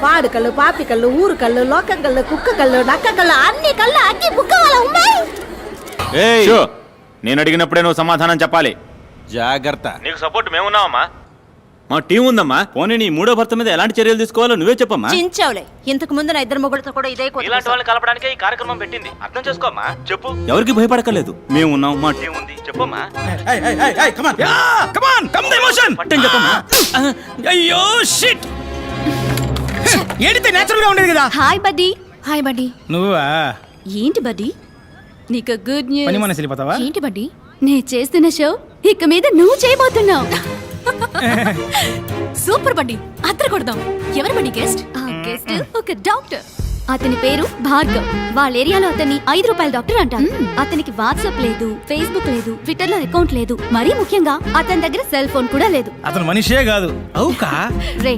పాడు కళ్ళు, పాపి కళ్ళు, ఊరు కళ్ళు, లోకం కళ్ళు, కుక్క కళ్ళు, నక్క కళ్ళు, అన్ని కళ్ళు అన్ని బుక్క వాళ్ళ ఉన్నాయి. నేను అడిగినప్పుడే నువ్వు సమాధానం చెప్పాలి. జాగ్రత్త. నీకు సపోర్ట్ మేమున్నావమ్మా, మా టీం ఉందమ్మా. పోనీ నీ మూడో భర్త మీద ఎలాంటి చర్యలు తీసుకోవాలో నువ్వే చెప్పమ్మా. చించావులే, ఇంతకు ముందు నా ఇద్దరు మొగుడుతో కూడా ఇదే ఇలాంటి వాళ్ళని కలపడానికే ఈ కార్యక్రమం పెట్టింది. అర్థం చేసుకోమ్మా, చెప్పు. ఎవరికి భయపడక్కర్లేదు, మేము ఉన్నాం, మా టీం ఉంది, చెప్పమ్మా. చెప్పమ్మా. అయ్యో షిట్, ఏడితే నేచురల్ గా ఉండేది కదా. Hi buddy. Hi buddy. నువ్వా? ఏంటి బడ్డీ, నీకు గుడ్ న్యూస్. పని మనసు వెళ్ళిపోతావా? ఏంటి బడ్డీ, నేను చేస్తున్న షో ఇక మీద నువ్వు చేయబోతున్నావు. సూపర్ బడ్డీ, అద్దరు కొడదాం. ఎవరు బడ్డీ గెస్ట్? గెస్ట్ ఒక డాక్టర్. అతని పేరు భార్గవ్. వాళ్ళ ఏరియాలో అతన్ని 5 రూపాయల డాక్టర్ అంటారు. అతనికి వాట్సాప్ లేదు, ఫేస్బుక్ లేదు, ట్విట్టర్ లో అకౌంట్ లేదు, మరీ ముఖ్యంగా అతని దగ్గర సెల్ ఫోన్ కూడా లేదు. అతను మనిషే కాదు. అవుకా రే